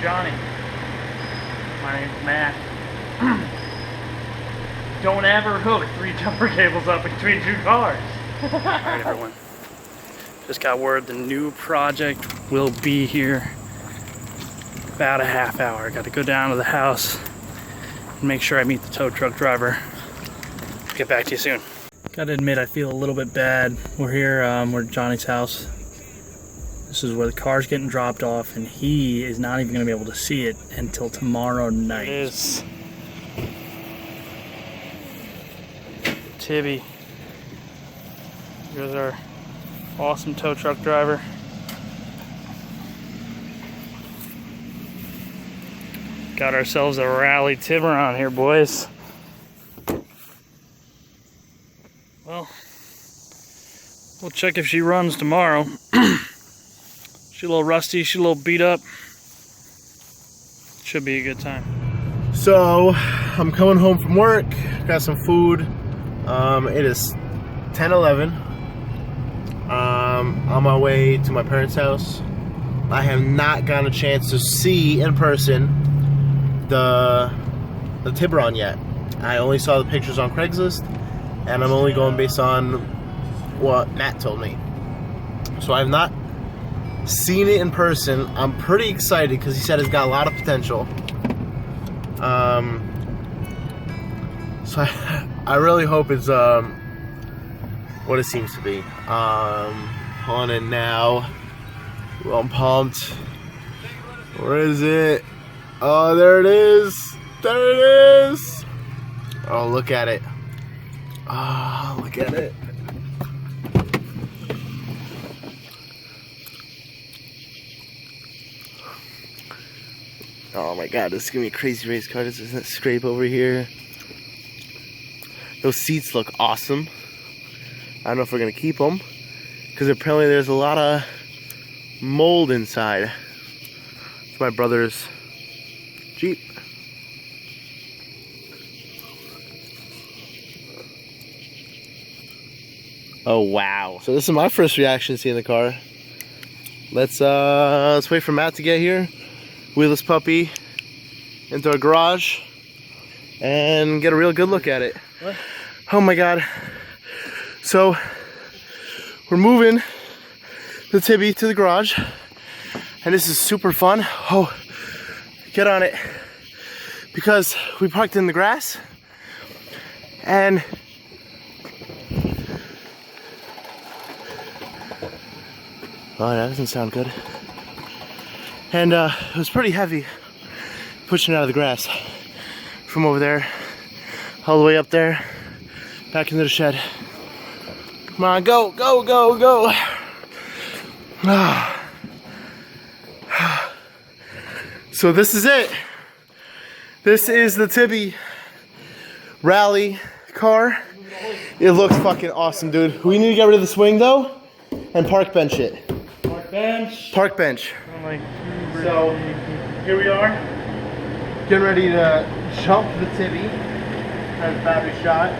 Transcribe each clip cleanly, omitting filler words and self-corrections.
Johnny. My name's Matt. Don't ever hook 3 jumper cables up between 2 cars. Alright everyone, just got word the new project will be here about a half hour. Got to go down to the house and make sure I meet the tow truck driver. Get back to you soon. Gotta admit, I feel a little bit bad. We're here, we're at Johnny's house. This is where the car's getting dropped off, and he is not even gonna be able to see it until tomorrow night. It is Tibby. Here's our awesome tow truck driver. Got ourselves a rally Tiburon here, boys. Well, we'll check if she runs tomorrow. She's a little rusty, she's a little beat up. Should be a good time. So, I'm coming home from work, got some food. It is 10:11. On my way to my parents' house. I have not gotten a chance to see in person the Tiburon yet. I only saw the pictures on Craigslist, and I'm only going based on what Matt told me. So I have not seen it in person. I'm pretty excited because he said it's got a lot of potential. So I really hope it's what it seems to be. On it now. I'm pumped. Where is it? Oh, there it is. There it is. Oh, look at it. Oh, look at it. Oh my god, this is gonna be a crazy race car. This isn't scrape over here. Those seats look awesome. I don't know if we're gonna keep them because apparently there's a lot of mold inside. It's my brother's Jeep. Oh wow. So this is my first reaction seeing the car. Let's wait for Matt to get here. Wheel this puppy into our garage and get a real good look at it. What? Oh my god. So we're moving the Tibby to the garage and this is super fun. Oh, get on it. Because we parked in the grass and oh, that doesn't sound good. And it was pretty heavy pushing it out of the grass from over there all the way up there back into the shed. Come on, go, go, go, go. So this is it. This is the Tibby rally car. It looks fucking awesome, dude. We need to get rid of the swing though and park bench it. Park bench. Park bench. Like, so here we are, getting ready to jump the Tibby. Have a battery shot.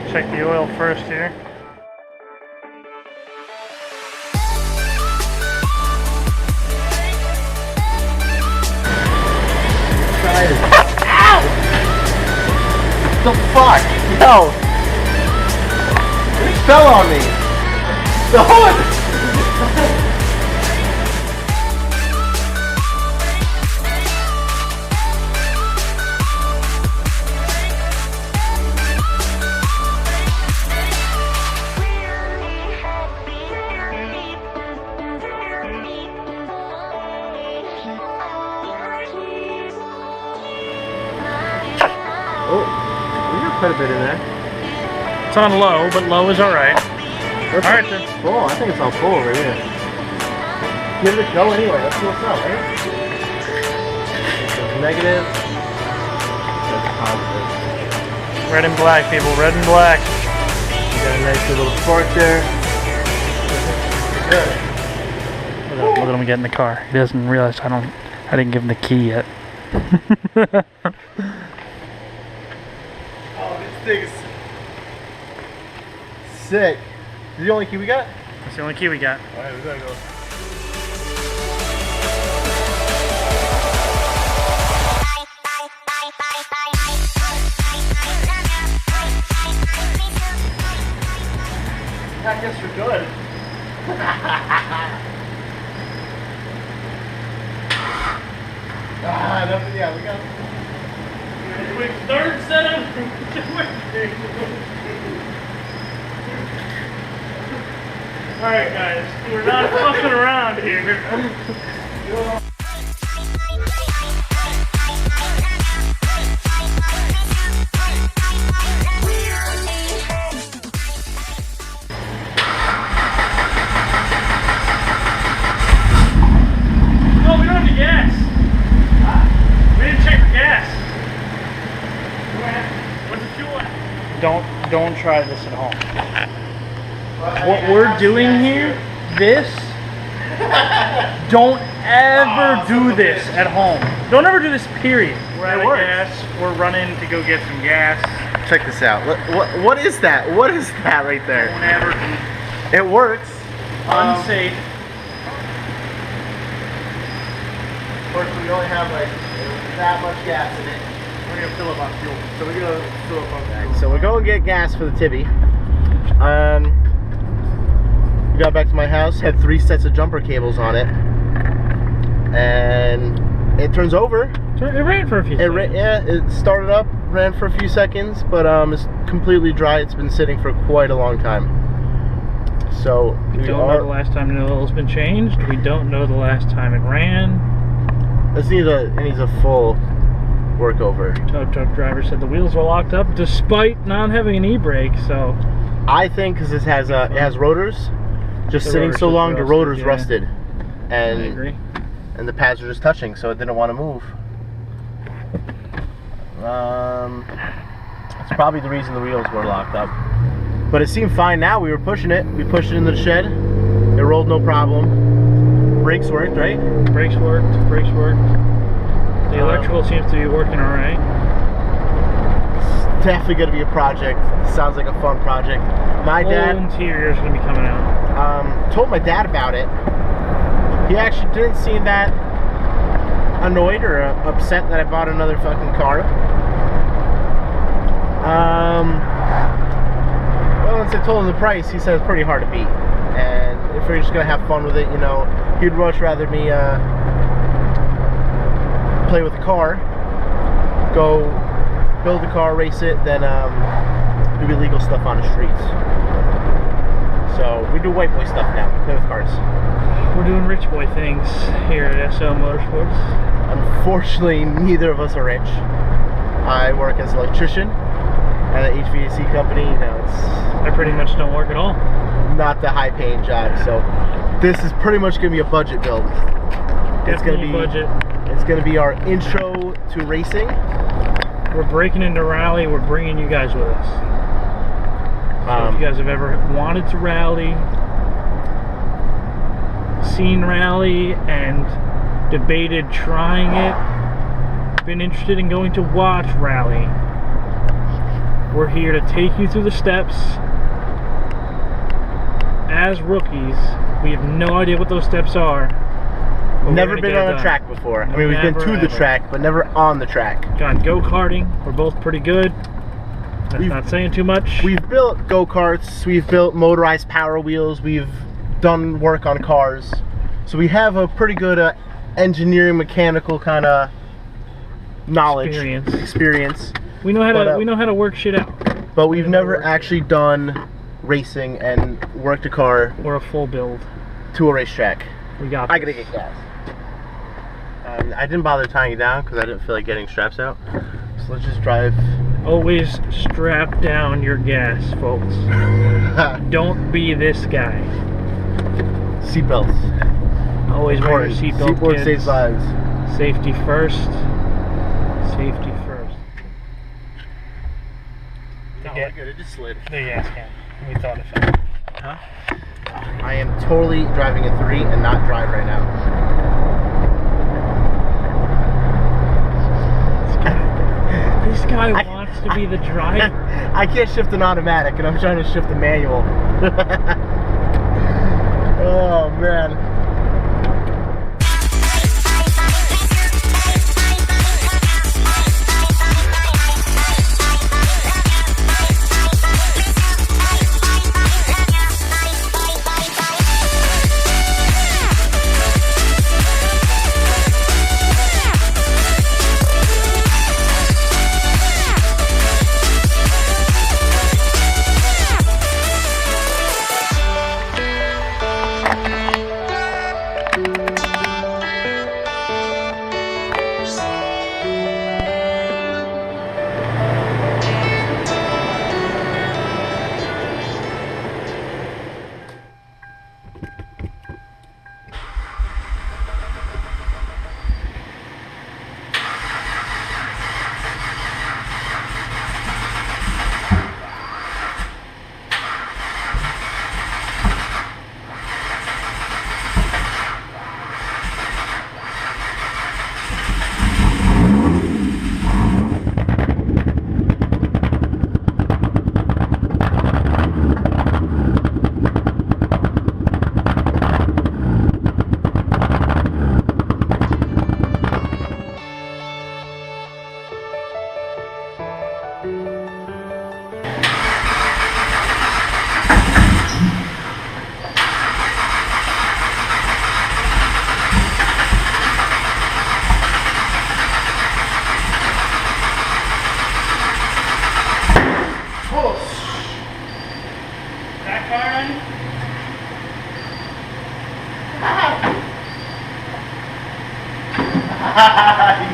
check the oil first here. Ow! The fuck? No! It fell on me! The hood! Oh, we got quite a bit in there. It's on low, but low is alright. Alright then. Full. I think it's all full over here. Give it a go anyway. Let's see what's up, right? There's negative. There's positive. Red and black, people. Red and black. You got a nice little spark there. Good. Look at him get in the car. He doesn't realize I didn't give him the key yet. Thing is sick. Is the only key we got? That's the only key we got. Alright, we gotta go. Yeah, we got. Quick third setup. All right, guys, we're not fucking around here. Oh, we don't have the gas. We didn't check for gas. Where's the fuel at? Don't try this at home. What we're doing here, don't ever do this at home. Don't ever do this, period. We're out of gas. We're running to go get some gas. Check this out. What is that? What is that right there? Don't ever. It works. Unsafe. Of course, we only have like that much gas in it. We're gonna fill up on fuel. So we're gonna fill up on fuel. So we're going to get gas for the Tibby. We got back to my house, had 3 sets of jumper cables on it, and it turns over. It ran for a few seconds. Yeah, it started up, ran for a few seconds, but it's completely dry. It's been sitting for quite a long time. So we don't know the last time the oil's been changed. We don't know the last time it ran. It needs a full workover. Tow truck driver said the wheels were locked up despite not having an e-brake. So I think because it has rotors. Just sitting so long, the rotor's rusted, and I agree. And the pads are just touching, so it didn't want to move. That's probably the reason the wheels were locked up. But it seemed fine now. We were pushing it. We pushed it into the shed. It rolled no problem. Brakes worked, right? Brakes worked. Brakes worked. The electrical seems to be working all right. It's definitely going to be a project. Sounds like a fun project. My dad. Whole interior is going to be coming out. Told my dad about it. He actually didn't seem that annoyed or upset that I bought another fucking car. Well, once I told him the price, he said it's pretty hard to beat. And if we're just gonna have fun with it, you know, he'd much rather me play with the car, go build a car, race it, than do illegal stuff on the streets. So we do white boy stuff now. We play with cars. We're doing rich boy things here at SO Motorsports. Unfortunately, neither of us are rich. I work as an electrician at an HVAC company. You know, I pretty much don't work at all. Not the high-paying job. So this is pretty much going to be a budget build. It's going to be budget. It's going to be our intro to racing. We're breaking into rally. We're bringing you guys with us. So if you guys have ever wanted to rally, seen rally, and debated trying it, been interested in going to watch rally, we're here to take you through the steps. As rookies, we have no idea what those steps are. Never been on a track before. I mean, we've been to the track, but never on the track. Gone go-karting. We're both pretty good. That's not saying too much. We've built go-karts, we've built motorized power wheels, we've done work on cars. So we have a pretty good engineering, mechanical kind of knowledge, experience. We know how to work shit out. But we've never actually done racing and worked a car or a full build to a racetrack. We got this. I gotta get gas. I didn't bother tying it down because I didn't feel like getting straps out. So let's just drive. Always strap down your gas, folks. Don't be this guy. Seatbelts. Always wear your seatbelt. Seatboard saves lives. Safety first. Safety first. No, we're good. It just slid. The gas can. We thought it fell. Huh? I am totally driving a 3 and not drive right now. This guy wants to be the driver. I can't shift an automatic and I'm trying to shift a manual. Oh man.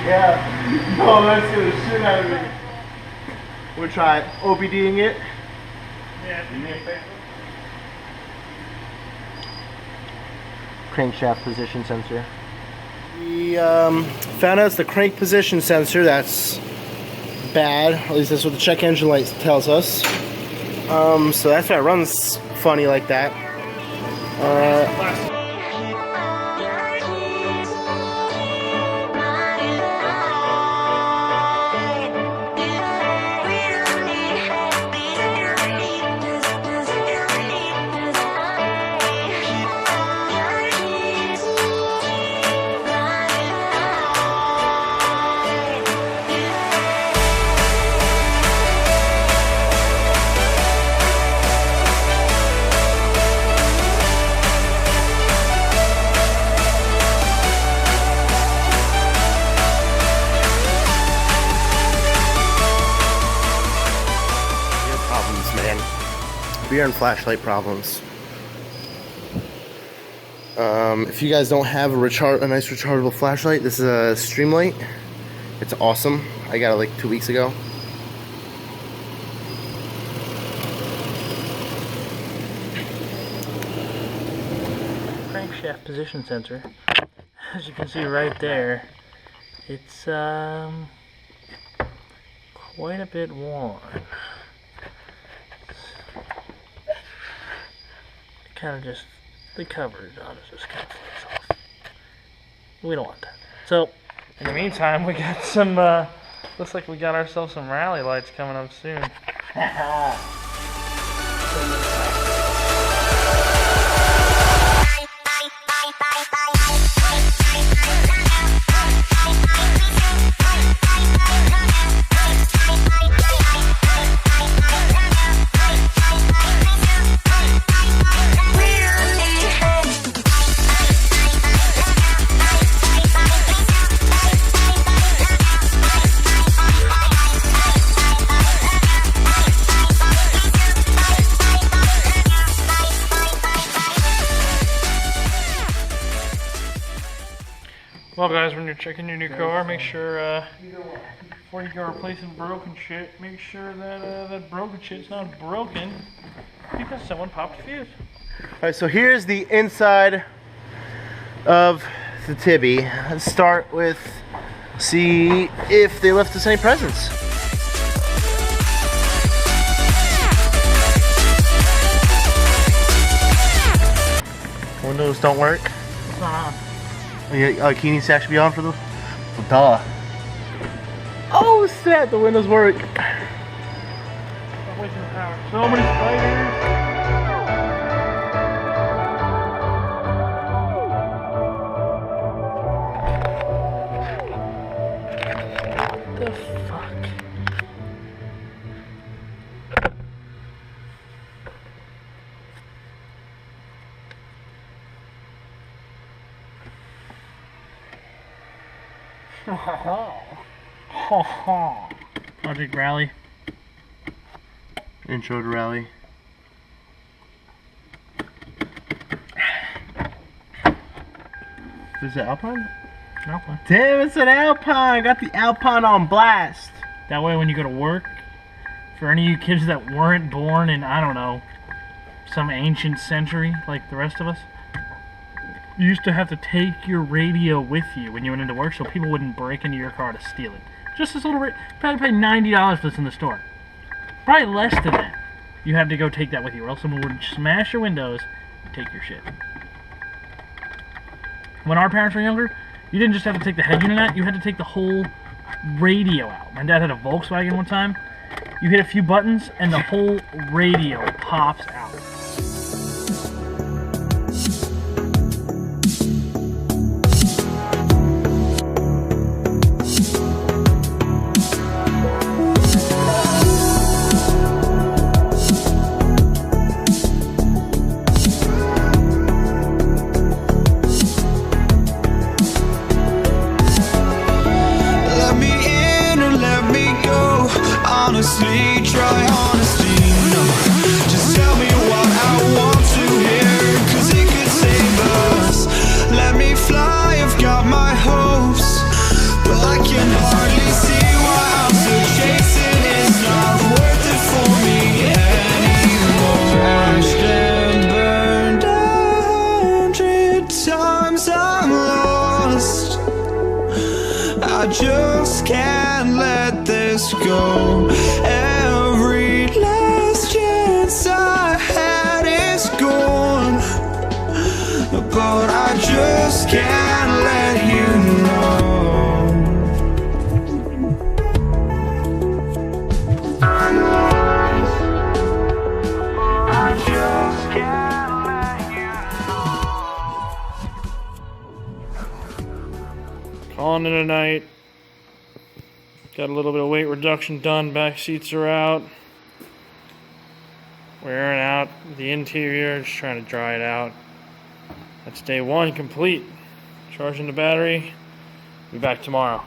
Yeah. No, that's gonna shit out of me. We'll try OBDing it. Yeah. Crankshaft position sensor. We found out it's the crank position sensor that's bad. At least that's what the check engine light tells us. So that's why it runs funny like that. Beer and flashlight problems. If you guys don't have a nice rechargeable flashlight, this is a Streamlight. It's awesome. I got it like 2 weeks ago. Crankshaft position sensor. As you can see right there, it's quite a bit worn. Kind of just the coverage on it just kind of flips off. We don't want that. So in the meantime, we got some looks like we got ourselves some rally lights coming up soon. Well guys, when you're checking your new car, make sure before you go replacing broken shit, make sure that that broken shit's not broken because someone popped a fuse. Alright, so here's the inside of the Tibby. Let's start with see if they left us any presents. Windows don't work. It's not on. Yeah, key needs to actually be on for the. Well, duh. Oh, snap! The windows work. Stop wasting the power. So many spiders. What the fuck? Project Rally. Intro to Rally. Is it Alpine? Alpine. Damn, it's an Alpine! Got the Alpine on blast! That way when you go to work, for any of you kids that weren't born in, I don't know, some ancient century like the rest of us, you used to have to take your radio with you when you went into work so people wouldn't break into your car to steal it. Just this little probably pay $90 for this in the store. Probably less than that. You had to go take that with you or else someone would smash your windows and take your shit. When our parents were younger, you didn't just have to take the head unit out, you had to take the whole radio out. My dad had a Volkswagen one time. You hit a few buttons and the whole radio pops out. Honestly, try honesty, no. Just tell me what I want to hear, 'cause it could save us. Let me fly, I've got my hopes. can hardly see why I'm still chasing. It's not worth it for me anymore. Crashed and burned 100 times, I'm lost. I just can't let this go. Every last chance I had is gone, but I just can't let you know. I just can't let you know. Calling it a night. Got a little bit of weight reduction done. Back seats are out. Wearing out the interior. Just trying to dry it out. That's day one complete. Charging the battery. Be back tomorrow.